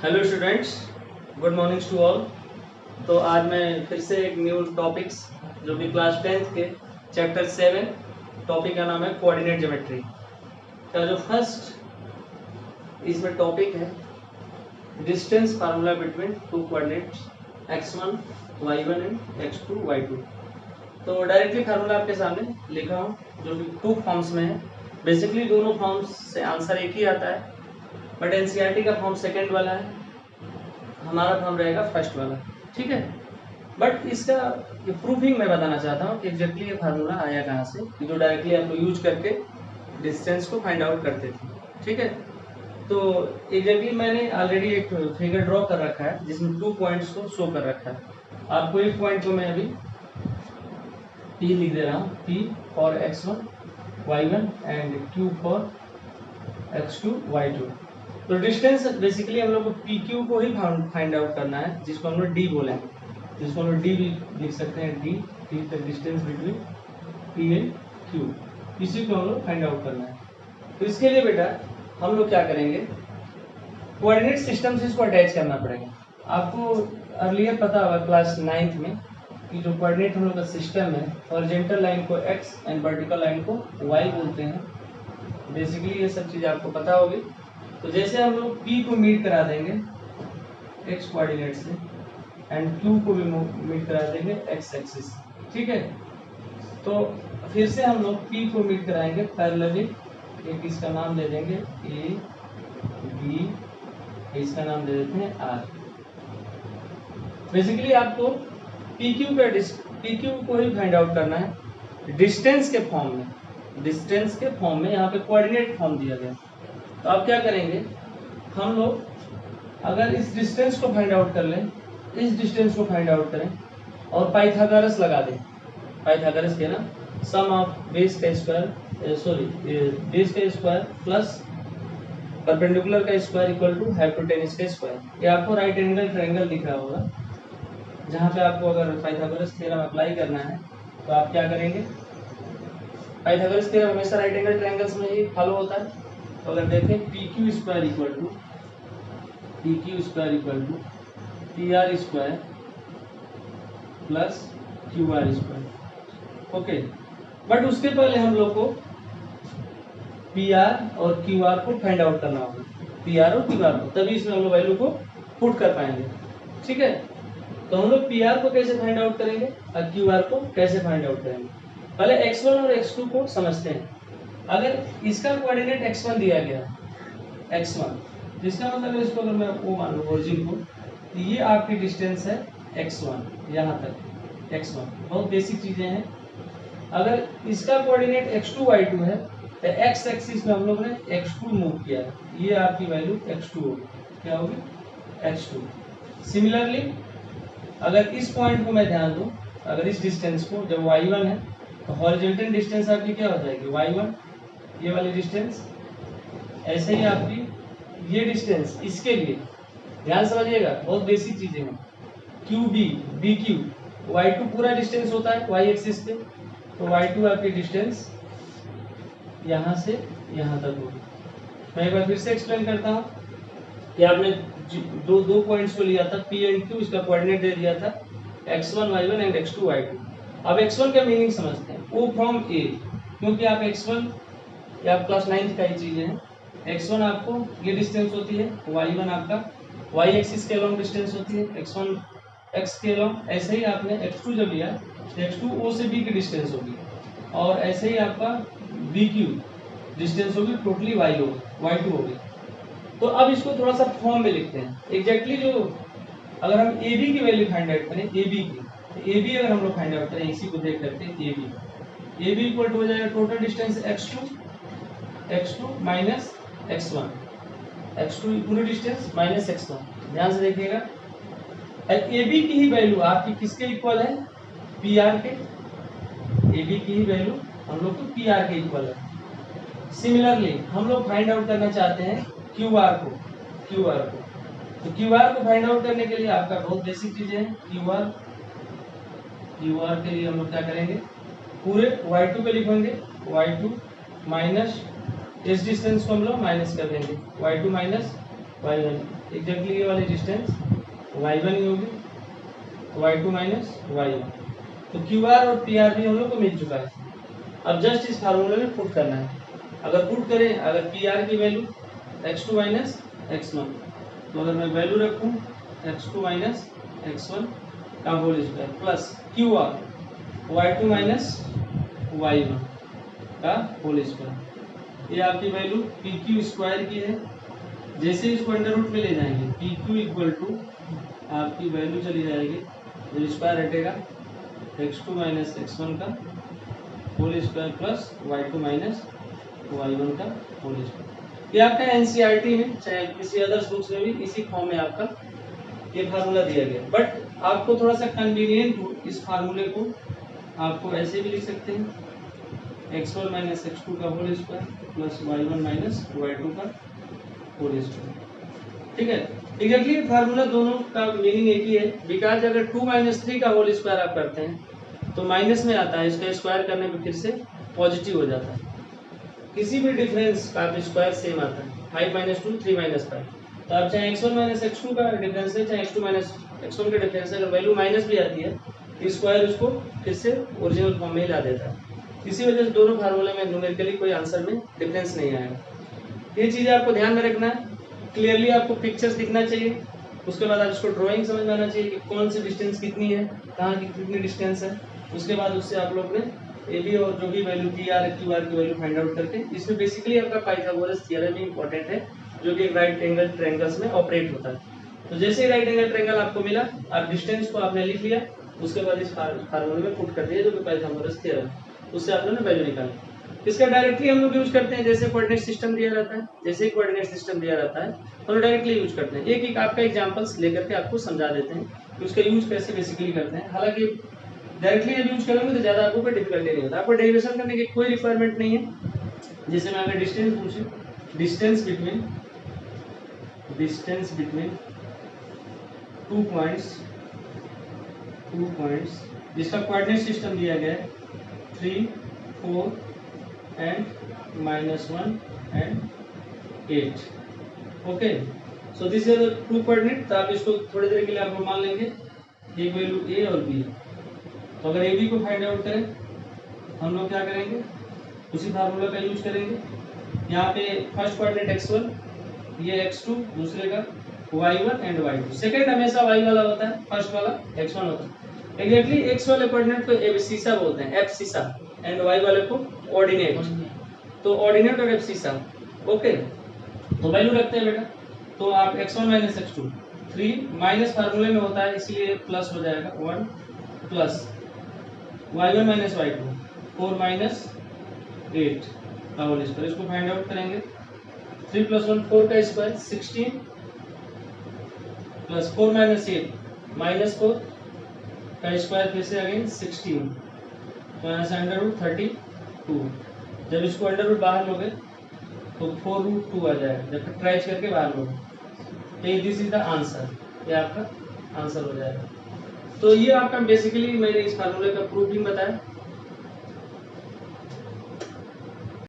Hello students, good morning to all. तो आज मैं फिर से एक न्यू टॉपिक्स जो कि क्लास 10th के चैप्टर 7 टॉपिक का नाम है कोऑर्डिनेट ज्योमेट्री का जो फर्स्ट इसमें टॉपिक है distance formula between two coordinates x1 y1 and x2 y2। तो डायरेक्टली फार्मूला आपके सामने लिखा हूँ जो कि टू फॉर्म्स में है। बेसिकली दोनों फॉर्म्स से आंसर एक ही आता है, बट एनसीईआरटी का फॉर्म सेकेंड वाला है, हमारा फॉर्म रहेगा फर्स्ट वाला। ठीक है, बट इसका ये प्रूफिंग मैं बताना चाहता हूँ कि एग्जैक्टली ये फार्मूला आया कहाँ से, कि जो डायरेक्टली आप लोग यूज करके डिस्टेंस को फाइंड आउट करते थे। ठीक है, तो एग्जैक्टली मैंने ऑलरेडी एक फिगर ड्रॉ कर रखा है जिसमें 2 पॉइंट्स को शो कर रखा है। आपको एक पॉइंट को मैं अभी P लिख दे रहा हूँ, P for x1 y1 and Q for x2 y2। तो डिस्टेंस बेसिकली हम लोग को पी क्यू को ही फाइंड आउट करना है, जिसको हम लोग डी बोले, जिसको हम लोग डी भी लिख सकते हैं, D the distance between P and Q, इसी को हम लोग फाइंड आउट करना है। तो इसके लिए बेटा हम लोग क्या करेंगे, कोऑर्डिनेट सिस्टम से इसको अटैच करना पड़ेगा। आपको अर्लियर पता होगा क्लास 9th में कि जो कोऑर्डिनेट हम लोग का सिस्टम है, हॉरिजॉन्टल लाइन को x एंड वर्टिकल लाइन को y बोलते हैं। बेसिकली ये सब चीज़ आपको पता होगी। तो जैसे हम लोग P को मीट करा देंगे x कोऑर्डिनेट से एंड Q को भी मीट करा देंगे x एक्सिस। ठीक है, तो फिर से हम लोग P को मीट कराएंगे पैरेलली, एक इसका नाम दे देंगे A B, इसका नाम दे देते हैं R। बेसिकली आपको PQ को ही फाइंड आउट करना है डिस्टेंस के फॉर्म में। डिस्टेंस के फॉर्म में यहाँ पे कोऑर्डिनेट फॉर्म दिया गया। तो आप क्या करेंगे, हम लोग अगर इस डिस्टेंस को फाइंड आउट कर लें, इस डिस्टेंस को फाइंड आउट करें और पाइथागोरस लगा दें। पाइथागोरस के ना सम ऑफ बेस का स्क्वायर, बेस का स्क्वायर प्लस परपेंडिकुलर का स्क्वायर इक्वल टू हाइपोटेन्यूज का स्क्वायर। ये आपको राइट एंगल ट्रायंगल दिख रहा होगा, जहाँ पे आपको अगर पाइथागोरस थ्योरम अप्लाई करना है तो आप क्या करेंगे, पाइथागोरस थ्योरम हमेशा राइट एंगल ट्रायंगल्स में ही फॉलो होता है। तो अगर देखें P Q square equal to P R square plus Q R square. Okay, but उसके पहले हम लोग को पी आर और क्यू आर को फाइंड आउट करना होगा, पी आर और क्यू आर को, तभी इसमें हम लोग वैल्यू को पुट कर पाएंगे। ठीक है, तो हम लोग पी आर को कैसे फाइंड आउट करेंगे और क्यू आर को कैसे फाइंड आउट करेंगे। पहले x1 और x2 को समझते हैं। अगर इसका कोऑर्डिनेट x1 दिया गया, x1, जिसका मतलब है इसको अगर मैं वो मान लूँ ओरिजिन को, तो ये आपकी डिस्टेंस है x1, यहाँ तक x1, बहुत बेसिक चीज़ें हैं। अगर इसका कोऑर्डिनेट x2 y2 है तो x एक्सिस में हम लोग ने x2 मूव किया है, ये आपकी वैल्यू x2 होगी। क्या होगी, x2। सिमिलरली अगर इस पॉइंट को मैं ध्यान दूं, अगर इस डिस्टेंस को, जब y1 है तो हॉरिजॉन्टल डिस्टेंस आपकी क्या हो जाएगी, y1, ये वाली डिस्टेंस। ऐसे ही आपकी ये डिस्टेंस, इसके लिए ध्यान समझिएगा, बहुत बेसिक चीजें हैं। QB BQ, y2 पूरा डिस्टेंस होता है y एक्सिस पे, तो y2 आपकी डिस्टेंस यहाँ से यहाँ तक होगी। मैं एक बार फिर से एक्सप्लेन करता हूँ कि आपने दो पॉइंट्स को लिया था P एंड Q, इसका कोऑर्डिनेट दे दिया था x1 y1 and x2 y2। अब x1 का मीनिंग समझते हैं, O फ्रॉम A, क्योंकि आप x1, ये आप क्लास 9th का ही चीज़ें हैं। x1 आपको ये डिस्टेंस होती है, y1 आपका y एक्सिस के अलॉन्ग डिस्टेंस होती है, x1 x के अलॉन्ग। ऐसे ही आपने x2 जब लिया तो x2 O से B की डिस्टेंस होगी, और ऐसे ही आपका BQ डिस्टेंस होगी, टोटली y2 होगी। तो अब इसको थोड़ा सा फॉर्म में लिखते हैं। एग्जैक्टली जो अगर हम ए बी की वैल्यू फाइंड आउट करें, ए बी की, तो ए बी अगर हम लोग फाइंड आउट करें इसी को देख करके, ए बी इक्वल टू हो जाएगा total distance x2 minus x1 पूरी डिस्टेंस माइनस x1। ध्यान से देखिएगा, ए बी की ही वैल्यू आपकी किसके इक्वल है, पी आर के। ए बी की ही वैल्यू हम लोग को पी आर के इक्वल है। सिमिलरली हम लोग फाइंड आउट करना चाहते हैं क्यू आर को। तो क्यू आर को फाइंड आउट करने के लिए आपका बहुत बेसिक चीजें हैं। क्यू आर के लिए हम लोग क्या करेंगे, पूरे y2 पे लिखेंगे, y2 माइनस इस डिस्टेंस को हम लोग माइनस कर देंगे, y2 माइनस y1 एग्जैक्टली ये वाली डिस्टेंस y1 ही होगी, y2 माइनस y1। तो QR और PR भी हम लोग को मिल चुका है। अब जस्ट इस फार्मूले में पुट करना है। अगर पुट करें, अगर PR की वैल्यू x2 माइनस x1, तो अगर मैं वैल्यू रखूं x2 माइनस x1 का whole square plus QR y2 minus y1 का होल स्क्वायर, ये आपकी वैल्यू PQ स्क्वायर की है। जैसे इसको अंडर रूट में ले जाएंगे PQ इक्वल टू आपकी वैल्यू चली जाएगी, जो स्क्वायर हटेगा x2 माइनस x1 का whole square plus y2 minus y1 का होल स्क्वायर। ये आपका एनसीईआरटी में चाहे किसी अदर्स बुक्स में भी इसी फॉर्म में आपका ये फार्मूला दिया गया। बट आपको थोड़ा सा कन्वीनियंट हो, इस फार्मूले को आपको ऐसे भी लिख सकते हैं x1 माइनस x2 का whole square plus y1 minus y2 का होल स्क्वायर। ठीक है, एग्जैक्टली फार्मूला दोनों का मीनिंग एक ही है। बिकॉज अगर 2 माइनस 3 का होल स्क्वायर आप करते हैं तो माइनस में आता है, इसका स्क्वायर करने पे फिर से पॉजिटिव हो जाता है। किसी भी डिफरेंस का स्क्वायर सेम आता है, 5 माइनस 2 3 माइनस 5। तो आप चाहे x1 माइनस x2 का डिफरेंस है, चाहे x2 माइनस x1 का डिफरेंस है, अगर वैल्यू माइनस भी आती है तो स्क्वायर उसको फिर से ओरिजिनल फॉर्म में ला देता है। इसी वजह से दोनों फार्मूले में न्यूमेरिकली कोई आंसर में डिफरेंस नहीं आएगा। ये चीज़ें आपको ध्यान में रखना है। क्लियरली आपको पिक्चर्स दिखना चाहिए, उसके बाद आप इसको ड्राइंग समझ में आना चाहिए कि कौन सी डिस्टेंस कितनी है, कहाँ की कितनी डिस्टेंस है। उसके बाद उससे आप लोग ने ए बी और जो भी वैल्यू PR QR की वैल्यू फाइंड आउट करके, इसमें बेसिकली आपका पाइथागोरस थ्योरम भी इंपॉर्टेंट है, जो कि राइट एंगल ट्रायंगल्स में ऑपरेट होता है। तो जैसे ही राइट एंगल ट्रायंगल आपको मिला, आप डिस्टेंस को आपने लिख लिया, उसके बाद इस फार्मूले में पुट कर दिया जो कि पाइथागोरस थ्योरम, उससे आप लोगों ने वैल्यू निकाली। इसका डायरेक्टली हम लोग यूज करते हैं, जैसे कोऑर्डिनेट सिस्टम दिया रहता है, जैसे ही कोऑर्डिनेट सिस्टम दिया रहता है तो डायरेक्टली यूज करते हैं। एक एक आपका एग्जांपल्स लेकर के आपको समझा देते हैं कि उसका यूज कैसे बेसिकली करते हैं। हालांकि डायरेक्टली जब यूज करेंगे तो ज़्यादा आपको कोई डिफिकल्टी नहीं होता, आपको डेरिवेशन करने की कोई रिक्वायरमेंट नहीं है। जैसे मैं अगर डिस्टेंस पूछूं, डिस्टेंस बिटवीन टू पॉइंट्स जिसका कोऑर्डिनेट सिस्टम दिया गया है 3 4 and -1 and 8। Okay, so this is the two coordinate. तो आप इसको थोड़ी देर के लिए आप मान लेंगे एक वैल्यू A और B। तो अगर AB को फाइंड आउट करें, हम लोग क्या करेंगे, उसी फार्मूला का यूज करेंगे। यहाँ पे फर्स्ट कोऑर्डिनेट x1, ये x2, दूसरे का y1 एंड y2। सेकंड हमेशा y वाला होता है, फर्स्ट वाला x1 होता है। एग्जैक्टली x वाले कोऑर्डिनेट को एब्सिसा बोलते हैं, एब्सिसा, एंड y वाले को ऑर्डिनेट। तो ऑर्डिनेट और एब्सिसा। ओके, तो वैल्यू रखते हैं बेटा। तो आप x1 माइनस x2 3 माइनस फार्मूले में होता है इसलिए प्लस हो जाएगा 1 plus y1 minus y2 4 minus 8 का होल स्क्वायर। इसको फाइंड आउट करेंगे। 3 प्लस 1 4 का स्क्वायर 16 प्लस 4 माइनस 8 माइनस 4 का स्क्वायर फिर से अगेन 16, तो यहाँ से अंडर रूट 32। जब इसको अंडर रूट बाहर लोगे तो 4√2 आ जाएगा, जब फैक्टराइज करके बाहर लोगे तो दिस इज द आंसर, ये आपका आंसर हो जाएगा। तो ये आपका बेसिकली मैंने इस फार्मूले का प्रूफ भी बताया।